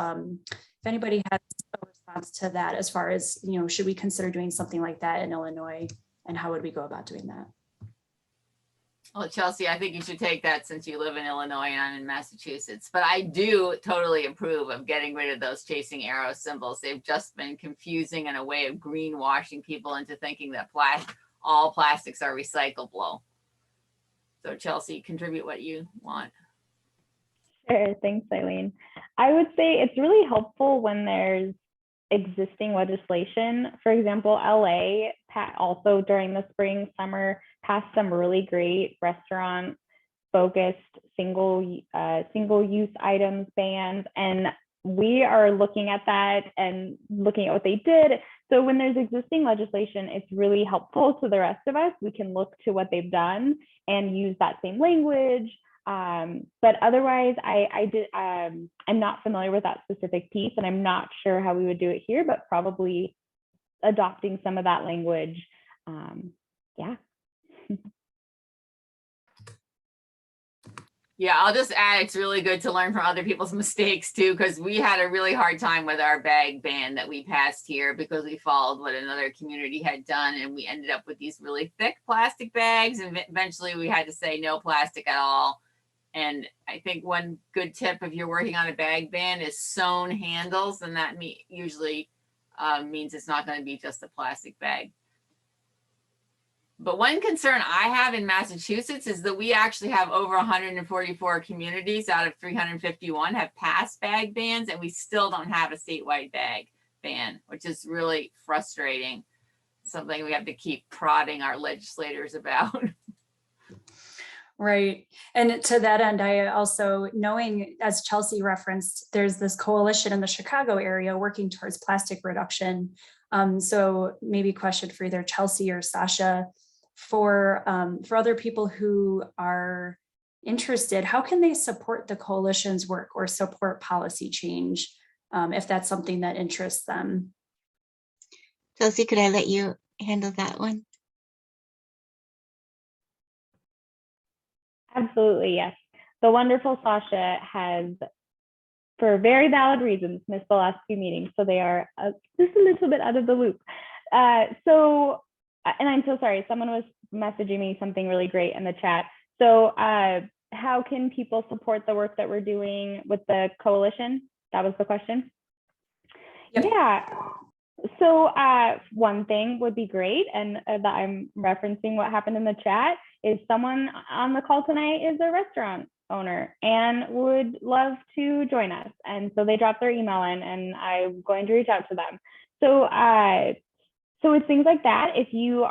S2: anybody has a response to that, as far as, you know, should we consider doing something like that in Illinois, and how would we go about doing that?
S3: Well, Chelsey, I think you should take that since you live in Illinois and I'm in Massachusetts. But I do totally approve of getting rid of those chasing arrow symbols. They've just been confusing and a way of greenwashing people into thinking that all plastics are recyclable. So Chelsey, contribute what you want.
S5: Sure, thanks, Eileen. I would say it's really helpful when there's existing legislation. For example, LA also during the spring, summer passed some really great restaurant focused single-use items bans, and we are looking at that and looking at what they did. So when there's existing legislation, it's really helpful to the rest of us. We can look to what they've done and use that same language. But otherwise, I'm not familiar with that specific piece, and I'm not sure how we would do it here, but probably adopting some of that language. Yeah.
S3: Yeah, I'll just add, it's really good to learn from other people's mistakes too, because we had a really hard time with our bag ban that we passed here because we followed what another community had done, and we ended up with these really thick plastic bags, and eventually we had to say no plastic at all. And I think one good tip if you're working on a bag ban is sewn handles, and that usually means it's not going to be just a plastic bag. But one concern I have in Massachusetts is that we actually have over 144 communities out of 351 have passed bag bans, and we still don't have a statewide bag ban, which is really frustrating. Something we have to keep prodding our legislators about.
S2: Right. And to that end, I also, knowing, as Chelsey referenced, there's this coalition in the Chicago area working towards plastic reduction. So maybe a question for either Chelsey or Sasha, for other people who are interested, how can they support the coalition's work or support policy change if that's something that interests them?
S4: Chelsey, could I let you handle that one?
S5: Absolutely, yes. The wonderful Sasha has, for very valid reasons, missed the last few meetings, so they are just a little bit out of the loop. And I'm so sorry, someone was messaging me something really great in the chat. So how can people support the work that we're doing with the coalition? That was the question. Yep. Yeah. So one thing would be great, and that I'm referencing what happened in the chat, is someone on the call tonight is a restaurant owner and would love to join us. And so they dropped their email in, and I'm going to reach out to them. So so it's things like that. If you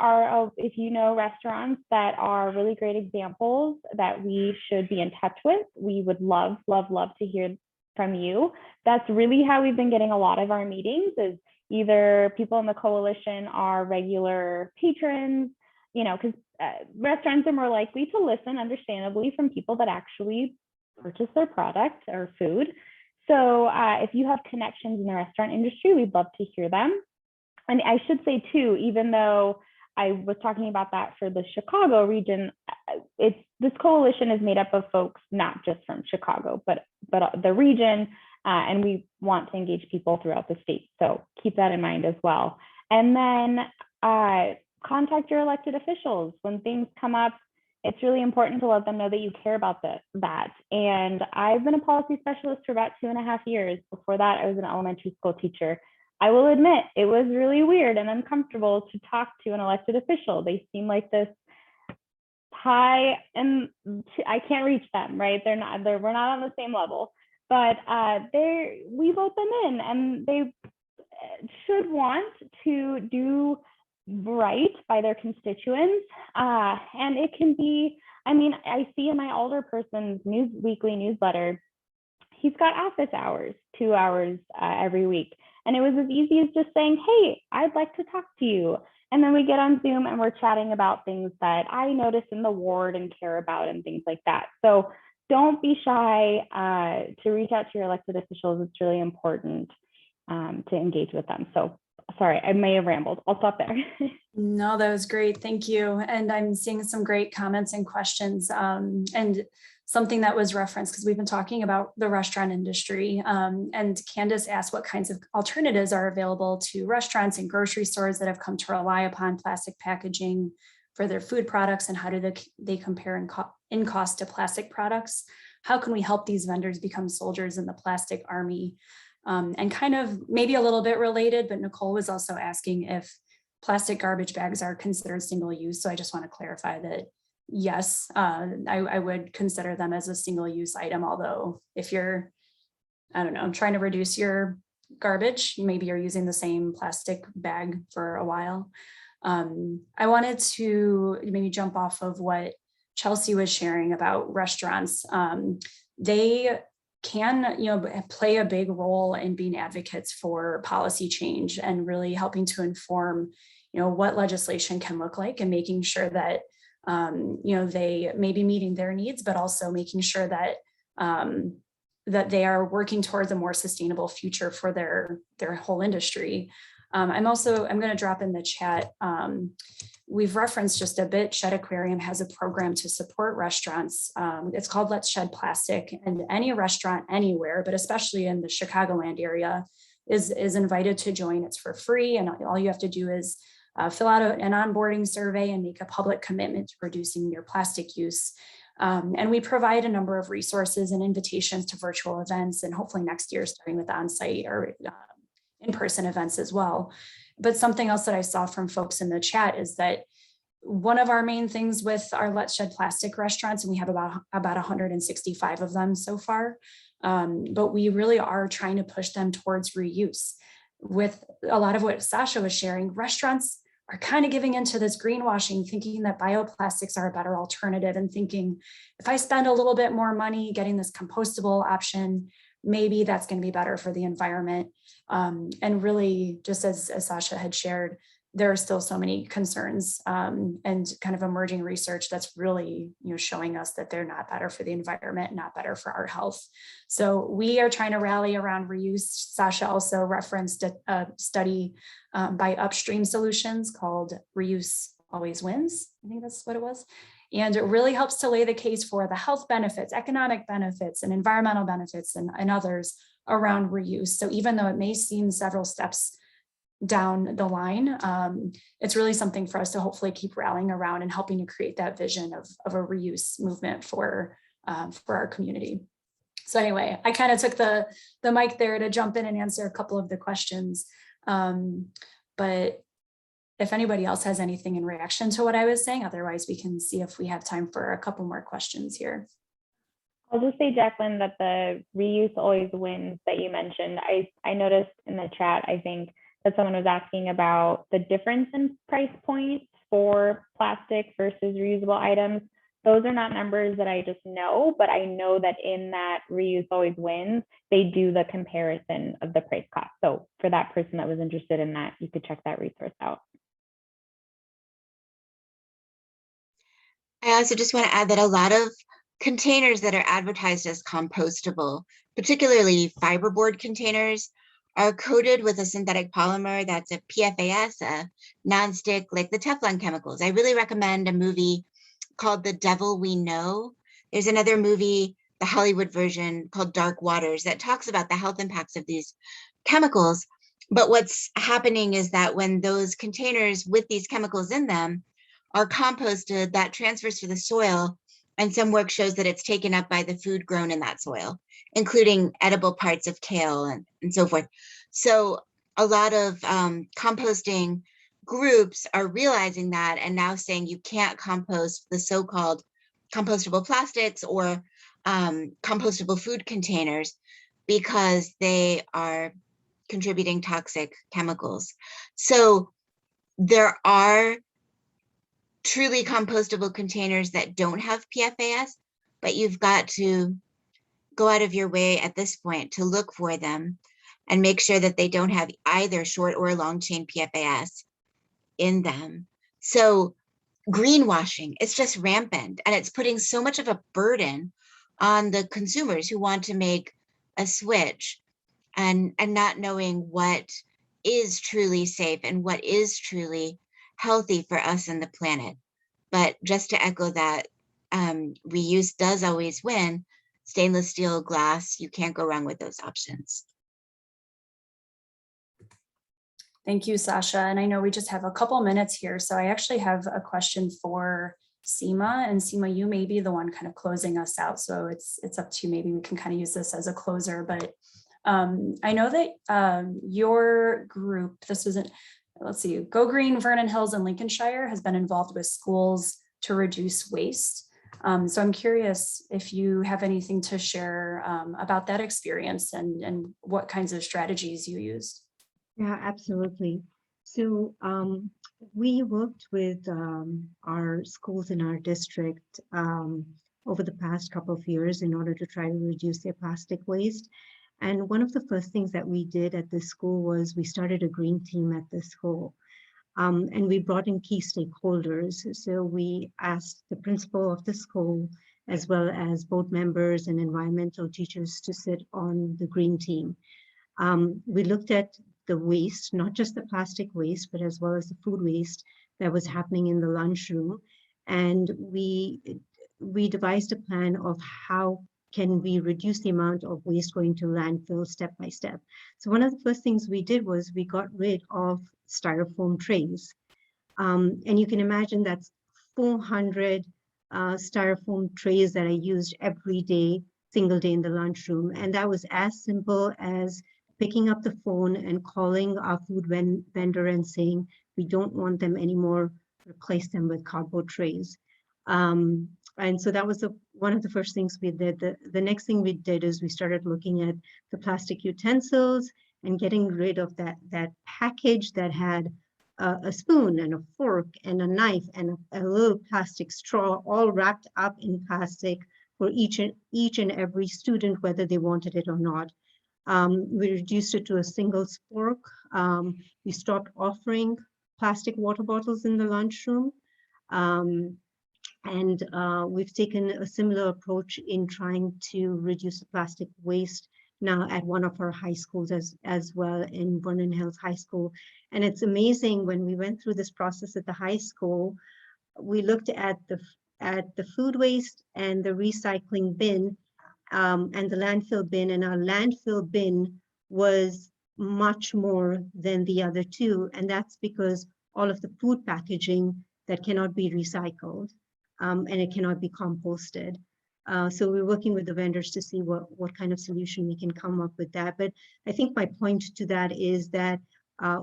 S5: know restaurants that are really great examples that we should be in touch with, we would love to hear from you. That's really how we've been getting a lot of our meetings, is either people in the coalition are regular patrons, you know, because restaurants are more likely to listen, understandably, from people that actually purchase their product or food. So if you have connections in the restaurant industry, we'd love to hear them. And I should say too, even though I was talking about that for the Chicago region, this coalition is made up of folks not just from Chicago, but the region, and we want to engage people throughout the state. So keep that in mind as well. And then contact your elected officials when things come up. It's really important to let them know that you care about that. And I've been a policy specialist for about 2.5 years. Before that, I was an elementary school teacher. I will admit it was really weird and uncomfortable to talk to an elected official. They seem like this high, and I can't reach them, right? We're not on the same level, but we vote them in, and they should want to do right by their constituents. And it can be, I mean, I see in my older person's weekly newsletter, he's got office hours, 2 hours every week. And it was as easy as just saying, hey, I'd like to talk to you. And then we get on Zoom and we're chatting about things that I notice in the ward and care about and things like that. So don't be shy to reach out to your elected officials. It's really important to engage with them. So sorry, I may have rambled. I'll stop there.
S2: No, that was great. Thank you. And I'm seeing some great comments and questions, and something that was referenced because we've been talking about the restaurant industry. And Candace asked what kinds of alternatives are available to restaurants and grocery stores that have come to rely upon plastic packaging for their food products, and how do they compare in cost to plastic products? How can we help these vendors become soldiers in the plastic army? And kind of maybe a little bit related, but Nicole was also asking if plastic garbage bags are considered single use. So I just want to clarify that, yes, I would consider them as a single use item. Although if you're, I don't know, trying to reduce your garbage, maybe you're using the same plastic bag for a while. I wanted to maybe jump off of what Chelsey was sharing about restaurants. They can, play a big role in being advocates for policy change and really helping to inform, what legislation can look like, and making sure that, they may be meeting their needs, but also making sure that that they are working towards a more sustainable future for their whole industry. I'm going to drop in the chat. We've referenced just a bit, Shed Aquarium has a program to support restaurants. It's called Let's Shed Plastic, and any restaurant anywhere, but especially in the Chicagoland area, is invited to join. It's for free, and all you have to do is fill out an onboarding survey and make a public commitment to reducing your plastic use. And we provide a number of resources and invitations to virtual events, and hopefully next year starting with on-site or in-person events as well. But something else that I saw from folks in the chat is that one of our main things with our Let's Shed Plastic restaurants, and we have about 165 of them so far, but we really are trying to push them towards reuse. With a lot of what Sasha was sharing, restaurants are kind of giving into this greenwashing, thinking that bioplastics are a better alternative, and thinking if I spend a little bit more money getting this compostable option, maybe that's going to be better for the environment. And really, just as Sasha had shared, there are still so many concerns and kind of emerging research that's really showing us that they're not better for the environment, not better for our health. So we are trying to rally around reuse. Sasha also referenced a study by Upstream Solutions called Reuse Always Wins. I think that's what it was. And it really helps to lay the case for the health benefits, economic benefits, and environmental benefits, and others around reuse. So even though it may seem several steps down the line, it's really something for us to hopefully keep rallying around and helping to create that vision of a reuse movement for our community. So anyway, I kind of took the mic there to jump in and answer a couple of the questions. But if anybody else has anything in reaction to what I was saying, otherwise we can see if we have time for a couple more questions here.
S5: I'll just say, Jacqueline, that the reuse always wins that you mentioned. I noticed in the chat, I think that someone was asking about the difference in price points for plastic versus reusable items. Those are not numbers that I just know, but I know that in that reuse always wins, they do the comparison of the price cost. So for that person that was interested in that, you could check that resource out.
S4: I also just want to add that a lot of containers that are advertised as compostable, particularly fiberboard containers, are coated with a synthetic polymer that's a PFAS, a nonstick, like the Teflon chemicals. I really recommend a movie called The Devil We Know. There's another movie, the Hollywood version, called Dark Waters, that talks about the health impacts of these chemicals. But what's happening is that when those containers with these chemicals in them are composted, that transfers to the soil, and some work shows that it's taken up by the food grown in that soil, including edible parts of kale and so forth. So a lot of composting groups are realizing that and now saying you can't compost the so-called compostable plastics or compostable food containers because they are contributing toxic chemicals. So There are truly compostable containers that don't have PFAS, but you've got to go out of your way at this point to look for them and make sure that they don't have either short or long chain PFAS in them. So greenwashing, it's just rampant, and it's putting so much of a burden on the consumers who want to make a switch and not knowing what is truly safe and what is truly healthy for us and the planet. But just to echo that, reuse does always win. Stainless steel, glass, you can't go wrong with those options.
S2: Thank you, Sasha. And I know we just have a couple minutes here, so I actually have a question for Seema. And Seema, you may be the one kind of closing us out, so it's up to you. Maybe we can kind of use this as a closer, but I know that your group, this isn't, let's see, Go Green, Vernon Hills and Lincolnshire has been involved with schools to reduce waste. So I'm curious if you have anything to share about that experience and what kinds of strategies you used.
S1: Yeah, absolutely. So we worked with our schools in our district over the past couple of years in order to try to reduce their plastic waste. And one of the first things that we did at this school was we started a green team at the school. And we brought in key stakeholders. So we asked the principal of the school, as well as board members and environmental teachers, to sit on the green team. We looked at the waste, not just the plastic waste, but as well as the food waste that was happening in the lunchroom. And we devised a plan of how can we reduce the amount of waste going to landfill step by step. So one of the first things we did was we got rid of styrofoam trays. And you can imagine that's 400 styrofoam trays that are used every day, single day in the lunchroom. And that was as simple as picking up the phone and calling our food vendor and saying, we don't want them anymore, replace them with cardboard trays. And so that was one of the first things we did. The next thing we did is we started looking at the plastic utensils and getting rid of that package that had a spoon and a fork and a knife and a little plastic straw, all wrapped up in plastic for each and every student, whether they wanted it or not. We reduced it to a single spork. We stopped offering plastic water bottles in the lunchroom. And we've taken a similar approach in trying to reduce the plastic waste now at one of our high schools as well, in Vernon Hills High School. And it's amazing, when we went through this process at the high school, we looked at the food waste and the recycling bin and the landfill bin, and our landfill bin was much more than the other two. And that's because all of the food packaging that cannot be recycled and it cannot be composted. So we're working with the vendors to see what kind of solution we can come up with that. But I think my point to that is that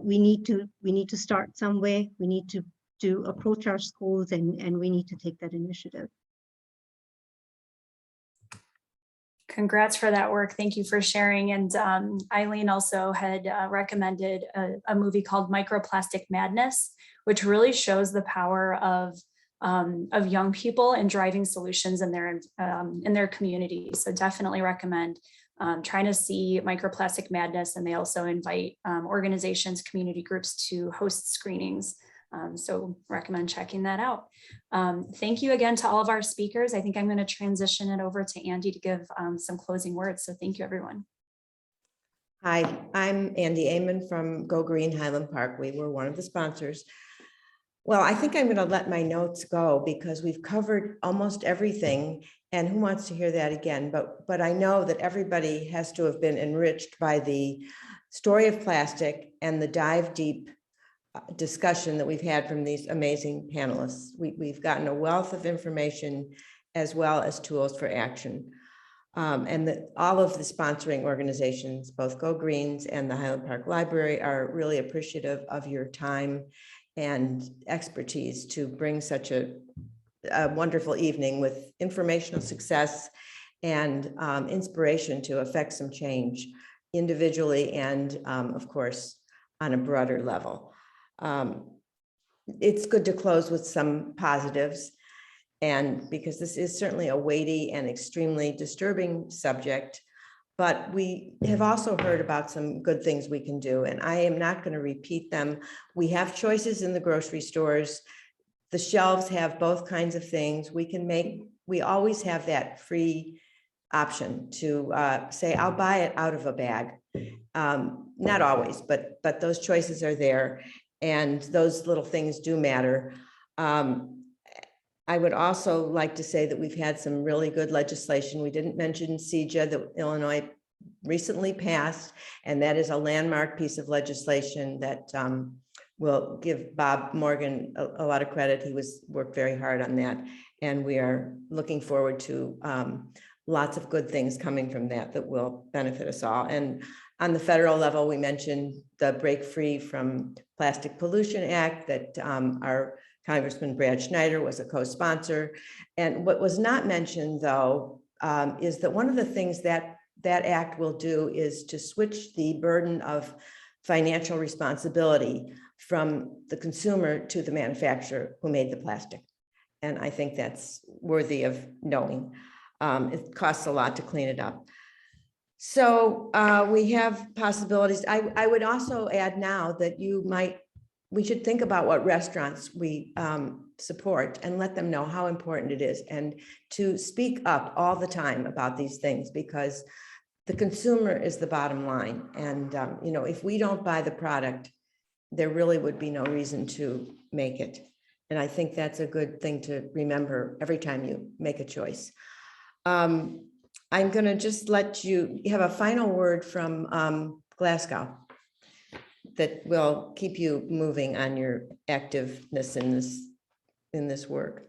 S1: we need to start somewhere. We need to approach our schools, and we need to take that initiative.
S2: Congrats for that work. Thank you for sharing. And Eileen also had recommended a movie called Microplastic Madness, which really shows the power of young people in driving solutions in their community. So definitely recommend trying to see Microplastic Madness. And they also invite organizations, community groups to host screenings. So recommend checking that out. Thank you again to all of our speakers. I think I'm going to transition it over to Andy to give some closing words. So thank you, everyone.
S6: Hi, I'm Andy Amon from Go Green Highland Park. We were one of the sponsors. Well, I think I'm going to let my notes go because we've covered almost everything, and who wants to hear that again? But I know that everybody has to have been enriched by the story of plastic and the dive deep discussion that we've had from these amazing panelists. We've gotten a wealth of information as well as tools for action. And all of the sponsoring organizations, both Go Greens and the Highland Park Library, are really appreciative of your time and expertise to bring such a wonderful evening with informational success and inspiration to affect some change individually and of course on a broader level. it's good to close with some positives. And because this is certainly a weighty and extremely disturbing subject, but we have also heard about some good things we can do, and I am not going to repeat them. We have choices in the grocery stores. The shelves have both kinds of things. We always have that free option to say, I'll buy it out of a bag. Not always, but those choices are there, and those little things do matter. I would also like to say that we've had some really good legislation. We didn't mention CJA that Illinois recently passed, and that is a landmark piece of legislation that will give Bob Morgan a lot of credit. He worked very hard on that, and we are looking forward to lots of good things coming from that will benefit us all. And on the federal level, we mentioned the Break Free from Plastic Pollution Act that our Congressman Brad Schneider was a co-sponsor. And what was not mentioned, though, is that one of the things that act will do is to switch the burden of financial responsibility from the consumer to the manufacturer who made the plastic. And I think that's worthy of knowing. It costs a lot to clean it up. So we have possibilities. I would also add now that we should think about what restaurants we support and let them know how important it is, and to speak up all the time about these things, because the consumer is the bottom line. And if we don't buy the product, there really would be no reason to make it. And I think that's a good thing to remember every time you make a choice. I'm going to just let you have a final word from Glasgow that will keep you moving on your activeness in this work.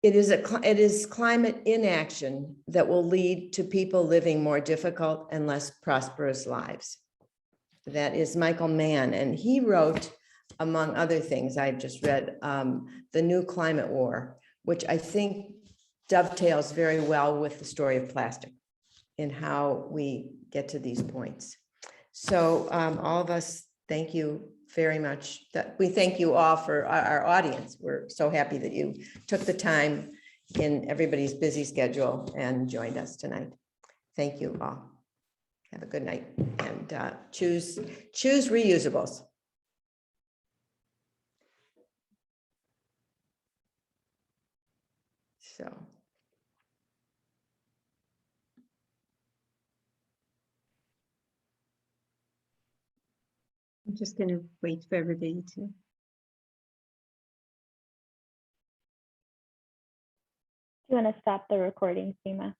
S6: It is climate inaction that will lead to people living more difficult and less prosperous lives. That is Michael Mann, and he wrote, among other things I've just read, The New Climate War, which I think dovetails very well with the story of plastic and how we get to these points. So all of us, thank you very much. We thank you all for our audience. We're so happy that you took the time in everybody's busy schedule and joined us tonight. Thank you all. Have a good night, and choose reusables. So.
S1: I'm just going to wait for everybody to.
S5: Do you want to stop the recording, Seema?